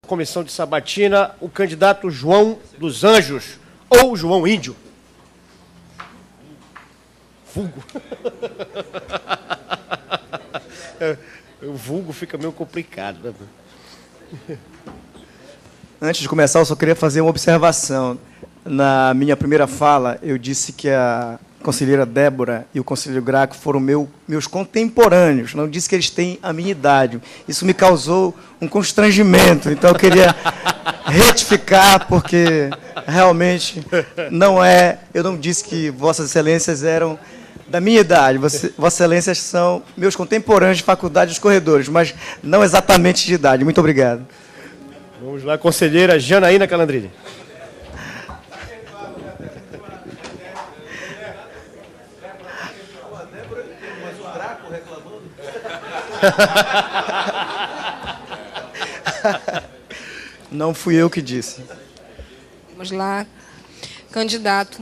Comissão de sabatina, o candidato João dos Anjos, ou João Índio. Vulgo. O vulgo fica meio complicado, né? Antes de começar, eu só queria fazer uma observação. Na minha primeira fala, eu disse que a conselheira Débora e o conselheiro Graco foram meus contemporâneos. Não disse que eles têm a minha idade. Isso me causou um constrangimento. Então, eu queria retificar, porque realmente não é... Eu não disse que Vossas Excelências eram da minha idade. Vossas Excelências são meus contemporâneos de faculdade dos corredores, mas não exatamente de idade. Muito obrigado. Vamos lá, conselheira Janaína Calandrini. Não fui eu que disse. Vamos lá. Candidato.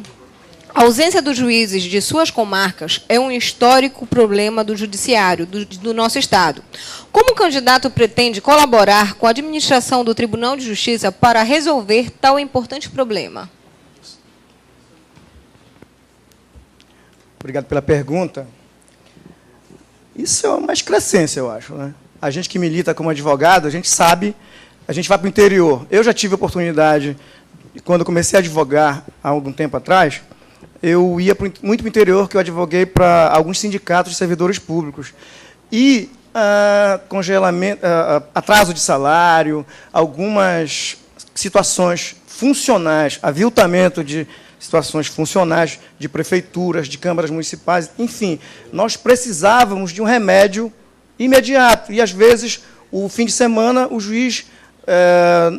A ausência dos juízes de suas comarcas é um histórico problema do judiciário do nosso Estado. Como o candidato pretende colaborar com a administração do Tribunal de Justiça para resolver tal importante problema? Obrigado pela pergunta. Isso é uma excrescência, eu acho, né? A gente que milita como advogado, a gente sabe, a gente vai para o interior. Eu já tive a oportunidade, quando eu comecei a advogar há algum tempo atrás, eu ia muito para o interior, que eu advoguei para alguns sindicatos de servidores públicos. E congelamento, atraso de salário, algumas situações funcionais, aviltamento de situações funcionais de prefeituras, de câmaras municipais, enfim, nós precisávamos de um remédio imediato. E, às vezes, o fim de semana, o juiz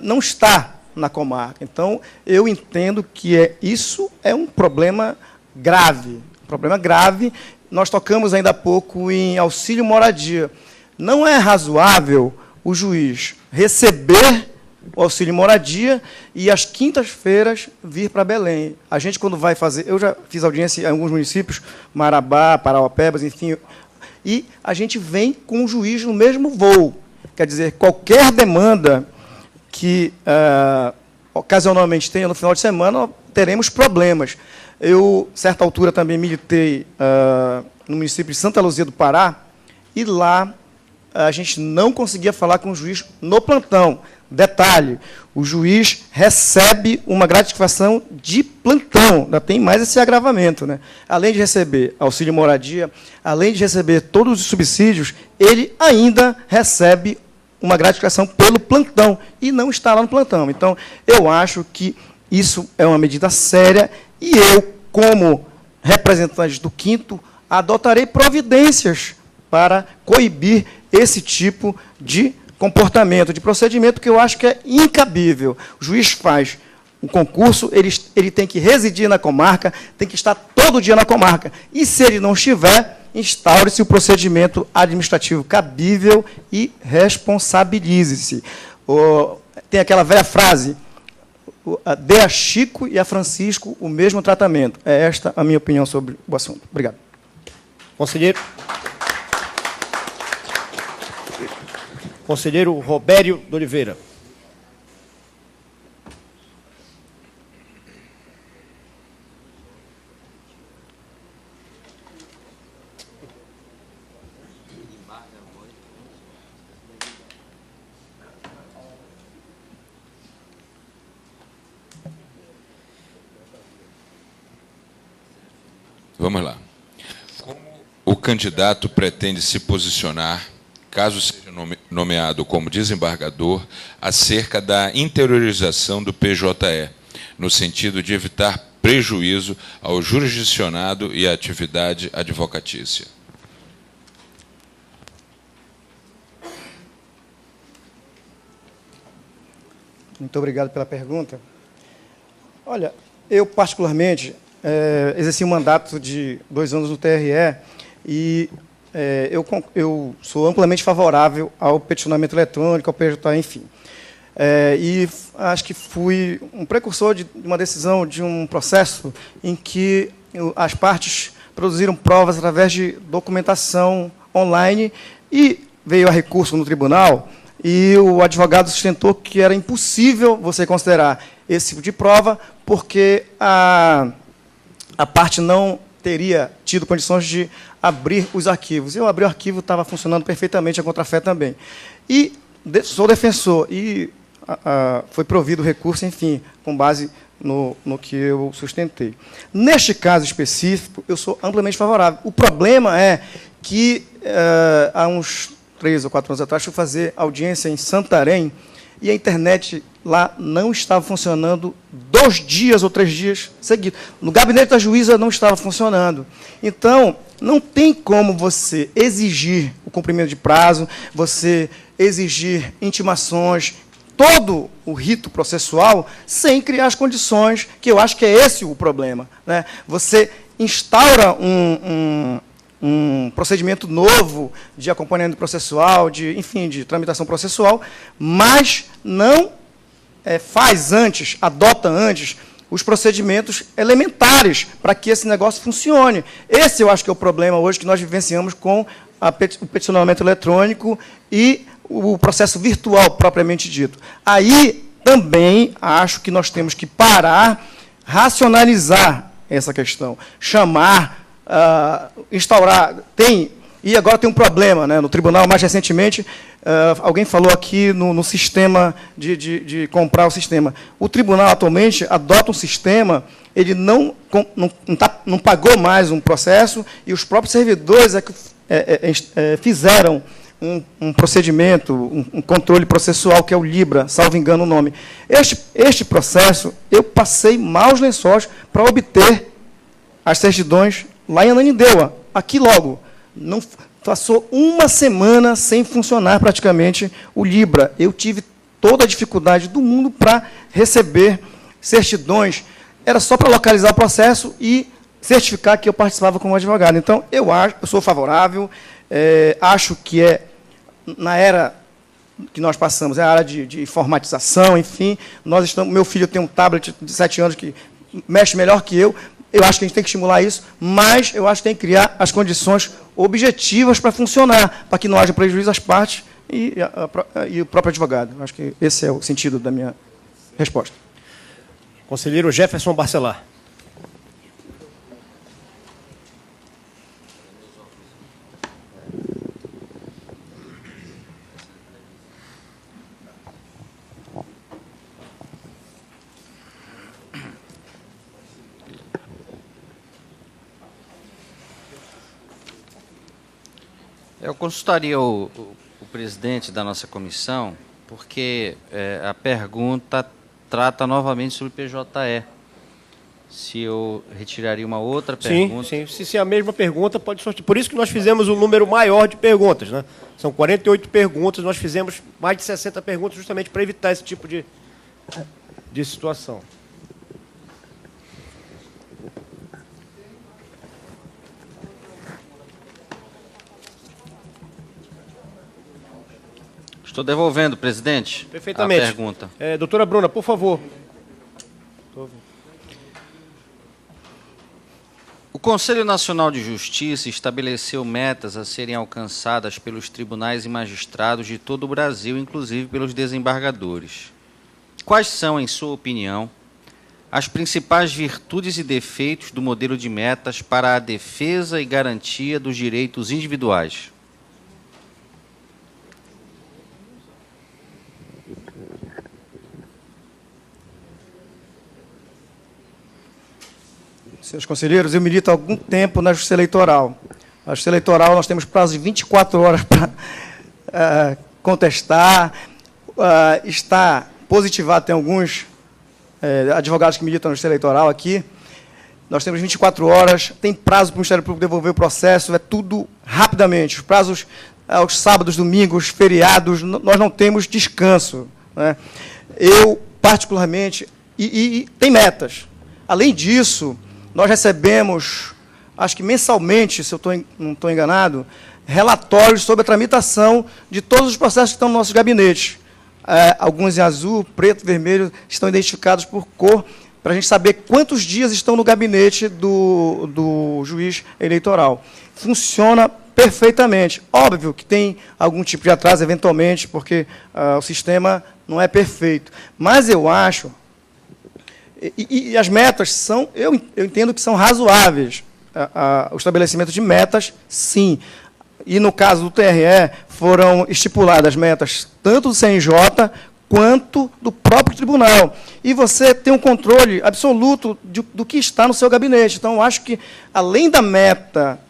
não está na comarca. Então, eu entendo que isso é um problema grave. Um problema grave. Nós tocamos ainda há pouco em auxílio moradia. Não é razoável o juiz receber o auxílio moradia e, às quintas-feiras, vir para Belém. A gente, quando vai fazer... Eu já fiz audiência em alguns municípios, Marabá, Parauapebas, enfim, e a gente vem com o juiz no mesmo voo. Quer dizer, qualquer demanda que ocasionalmente tenha no final de semana, teremos problemas. Eu, certa altura, também militei no município de Santa Luzia do Pará, e lá a gente não conseguia falar com o juiz no plantão. Detalhe, o juiz recebe uma gratificação de plantão, ainda tem mais esse agravamento, né? Além de receber auxílio moradia, além de receber todos os subsídios, ele ainda recebe uma gratificação pelo plantão, e não está lá no plantão. Então, eu acho que isso é uma medida séria, e eu, como representante do 5º, adotarei providências para coibir esse tipo de comportamento, de procedimento, que eu acho que é incabível. O juiz faz o concurso, ele tem que residir na comarca, tem que estar todo dia na comarca. E, se ele não estiver, instaure-se o procedimento administrativo cabível e responsabilize-se. Tem aquela velha frase, dê a Chico e a Francisco o mesmo tratamento. É esta a minha opinião sobre o assunto. Obrigado. Conselheiro. Conselheiro Robério de Oliveira. Vamos lá. Como o candidato pretende se posicionar, caso seja nomeado como desembargador, acerca da interiorização do PJE, no sentido de evitar prejuízo ao jurisdicionado e à atividade advocatícia? Muito obrigado pela pergunta. Olha, eu, particularmente, exerci um mandato de 2 anos no TRE e eu sou amplamente favorável ao peticionamento eletrônico, ao PJE, enfim. E acho que fui um precursor de uma decisão, de um processo em que as partes produziram provas através de documentação online e veio a recurso no tribunal e o advogado sustentou que era impossível você considerar esse tipo de prova, porque a parte não teria tido condições de abrir os arquivos. Eu abri o arquivo, estava funcionando perfeitamente, a contrafé também. E sou defensor, e foi provido o recurso, enfim, com base no que eu sustentei. Neste caso específico, eu sou amplamente favorável. O problema é que, há uns 3 ou 4 anos atrás, fui fazer audiência em Santarém, e a internet lá não estava funcionando 2 dias ou 3 dias seguidos. No gabinete da juíza não estava funcionando. Então, não tem como você exigir o cumprimento de prazo, você exigir intimações, todo o rito processual, sem criar as condições, que eu acho que é esse o problema, né? Você instaura um procedimento novo de acompanhamento processual, enfim, de tramitação processual, mas não faz antes, adota antes, os procedimentos elementares para que esse negócio funcione. Esse, eu acho que é o problema hoje que nós vivenciamos com o peticionamento eletrônico e o processo virtual, propriamente dito. Aí, também, acho que nós temos que parar, racionalizar essa questão, chamar, instaurar, e agora tem um problema, né, no tribunal, mais recentemente, alguém falou aqui no sistema de comprar o sistema. O tribunal, atualmente, adota um sistema, ele não pagou mais um processo, e os próprios servidores fizeram um procedimento, um controle processual, que é o Libra, salvo engano o nome. Este processo, eu passei maus lençóis para obter as certidões lá em Ananindeua, aqui logo. Não passou 1 semana sem funcionar praticamente o Libra. Eu tive toda a dificuldade do mundo para receber certidões. Era só para localizar o processo e certificar que eu participava como advogado. Então, eu sou favorável, acho que na era que nós passamos, é a área de informatização, enfim, meu filho tem um tablet de 7 anos que mexe melhor que eu acho que a gente tem que estimular isso, mas eu acho que tem que criar as condições objetivas para funcionar, para que não haja prejuízo às partes e o próprio advogado. Acho que esse é o sentido da minha resposta. Conselheiro Jefferson Barcelar. Eu consultaria o presidente da nossa comissão, porque a pergunta trata novamente sobre PJE. Se eu retiraria uma outra pergunta... Sim. Se é a mesma pergunta, pode sortear. Por isso que nós fizemos um número maior de perguntas, né? São 48 perguntas, nós fizemos mais de 60 perguntas justamente para evitar esse tipo de situação. Estou devolvendo, presidente, perfeitamente, a pergunta. Doutora Bruna, por favor. O Conselho Nacional de Justiça estabeleceu metas a serem alcançadas pelos tribunais e magistrados de todo o Brasil, inclusive pelos desembargadores. Quais são, em sua opinião, as principais virtudes e defeitos do modelo de metas para a defesa e garantia dos direitos individuais? Senhores conselheiros, eu milito há algum tempo na Justiça Eleitoral. Na Justiça Eleitoral, nós temos prazo de 24 horas para contestar. Está positivado, tem alguns advogados que militam na Justiça Eleitoral aqui. Nós temos 24 horas, tem prazo para o Ministério Público devolver o processo, é tudo rapidamente. Os prazos, aos sábados, domingos, feriados, nós não temos descanso, né? Eu, particularmente, e tem metas. Além disso, nós recebemos, acho que mensalmente, se eu não estou enganado, relatórios sobre a tramitação de todos os processos que estão no nosso gabinete. Alguns em azul, preto, vermelho, estão identificados por cor, para a gente saber quantos dias estão no gabinete do juiz eleitoral. Funciona perfeitamente. Óbvio que tem algum tipo de atraso, eventualmente, porque o sistema não é perfeito. Mas eu acho, e as metas são, eu entendo que são razoáveis. O estabelecimento de metas, sim. E, no caso do TRE, foram estipuladas metas tanto do CNJ quanto do próprio tribunal. E você tem um controle absoluto do que está no seu gabinete. Então, eu acho que, além da meta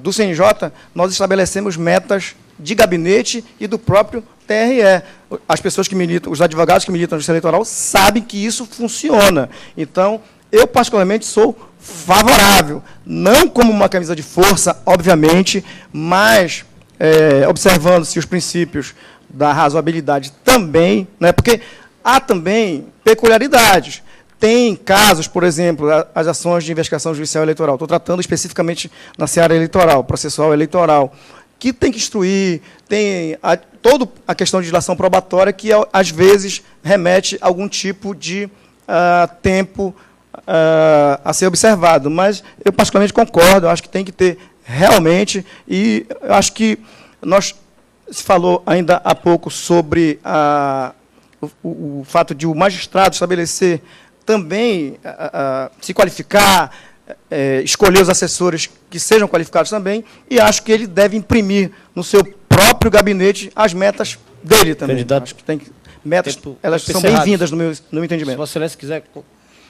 do CNJ, nós estabelecemos metas de gabinete e do próprio TRE. As pessoas que militam, os advogados que militam na Justiça Eleitoral sabem que isso funciona. Então, eu, particularmente, sou favorável, não como uma camisa de força, obviamente, mas observando-se os princípios da razoabilidade também, né, porque há também peculiaridades. Tem casos, por exemplo, as ações de investigação judicial eleitoral, estou tratando especificamente na seara eleitoral, processual eleitoral, que tem que instruir, tem toda a questão de dilação probatória, que, às vezes, remete a algum tipo de tempo a ser observado. Mas eu, particularmente, concordo, eu acho que tem que ter realmente, e eu acho que se falou ainda há pouco sobre o fato de o magistrado estabelecer também, se qualificar, escolher os assessores que sejam qualificados também, e acho que ele deve imprimir no seu próprio gabinete as metas dele também. Candidato, acho que metas, elas são bem-vindas no meu entendimento. Se Vossa Excelência quiser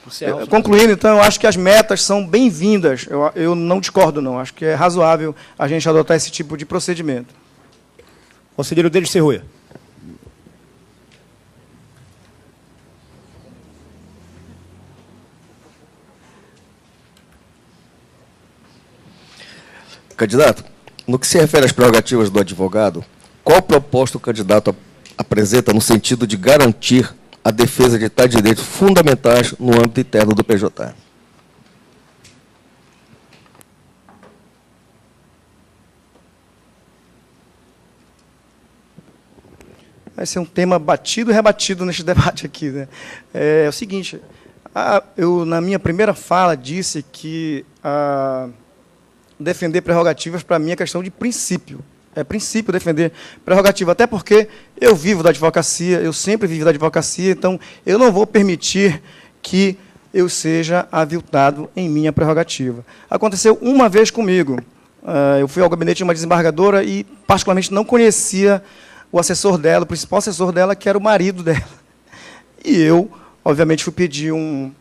encerrar. Concluindo, então, eu acho que as metas são bem-vindas. Eu não discordo, não. Acho que é razoável a gente adotar esse tipo de procedimento. Conselheiro Denis Serruia. Candidato, no que se refere às prerrogativas do advogado, qual proposta o candidato apresenta no sentido de garantir a defesa de tais direitos fundamentais no âmbito interno do PJ? Vai ser um tema batido e rebatido neste debate aqui, né? É o seguinte, eu, na minha primeira fala, disse que defender prerrogativas, para mim, é questão de princípio. É princípio defender prerrogativa, até porque eu vivo da advocacia, eu sempre vivo da advocacia, então eu não vou permitir que eu seja aviltado em minha prerrogativa. Aconteceu uma vez comigo. Eu fui ao gabinete de uma desembargadora e, particularmente, não conhecia o assessor dela, o principal assessor dela, que era o marido dela. E eu, obviamente, fui pedir um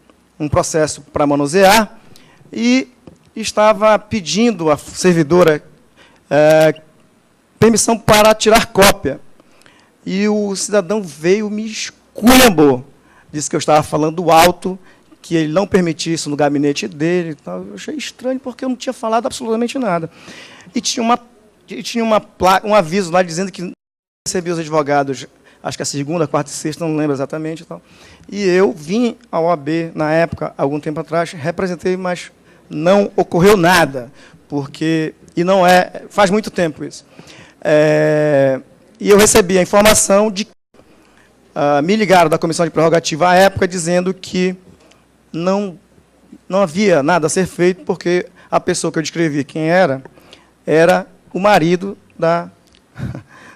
processo para manusear e estava pedindo à servidora permissão para tirar cópia. E o cidadão veio, me esculhambou. Disse que eu estava falando alto, que ele não permitia isso no gabinete dele. Eu achei estranho, porque eu não tinha falado absolutamente nada. E tinha um aviso lá dizendo que recebia os advogados, acho que a segunda, quarta e sexta, não lembro exatamente. E eu vim ao OAB, na época, algum tempo atrás, representei, mas não ocorreu nada, e não faz muito tempo isso. E eu recebi a informação de que me ligaram da Comissão de Prerrogativa à época, dizendo que não havia nada a ser feito, porque a pessoa que eu descrevi quem era o marido da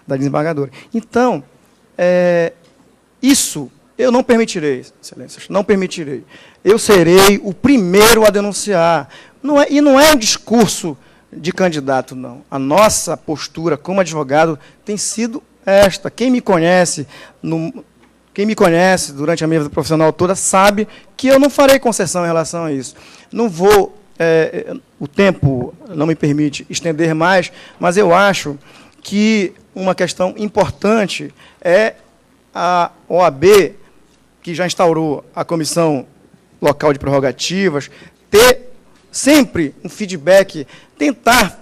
desembargadora. Então, isso eu não permitirei, excelências, não permitirei. Eu serei o primeiro a denunciar. E não é um discurso de candidato, não. A nossa postura como advogado tem sido esta. Quem me conhece durante a minha vida profissional toda sabe que eu não farei concessão em relação a isso. Não vou, o tempo não me permite estender mais, mas eu acho que uma questão importante é a OAB, que já instaurou a Comissão Local de Prerrogativas, ter sempre um feedback, tentar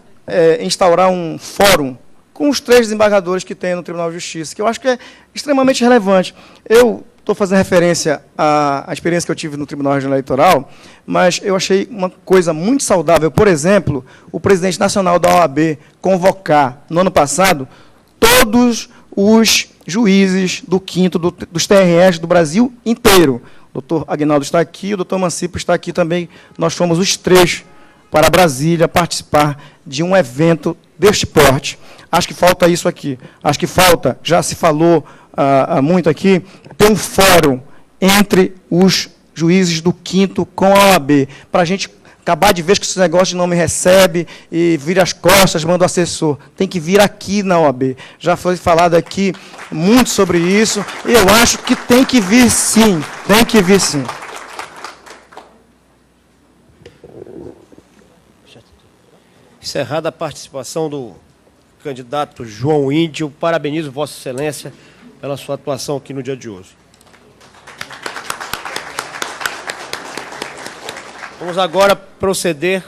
instaurar um fórum com os 3 desembargadores que tem no Tribunal de Justiça, que eu acho que é extremamente relevante. Eu estou fazendo referência à experiência que eu tive no Tribunal Regional Eleitoral, mas eu achei uma coisa muito saudável, por exemplo, o presidente nacional da OAB convocar, no ano passado, todos os juízes do 5º dos TREs do Brasil inteiro, O doutor Aguinaldo está aqui, o doutor Mancipo está aqui também. Nós fomos os 3 para Brasília participar de um evento deste porte. Acho que falta isso aqui. Acho que falta, já se falou muito aqui, ter um fórum entre os juízes do 5º com a OAB, para a gente acabar de vez que esse negócio de não me recebe e vira as costas, manda o assessor. Tem que vir aqui na OAB. Já foi falado aqui muito sobre isso, e eu acho que tem que vir sim, tem que vir sim. Encerrada a participação do candidato João Índio, parabenizo Vossa Excelência pela sua atuação aqui no dia de hoje. Vamos agora proceder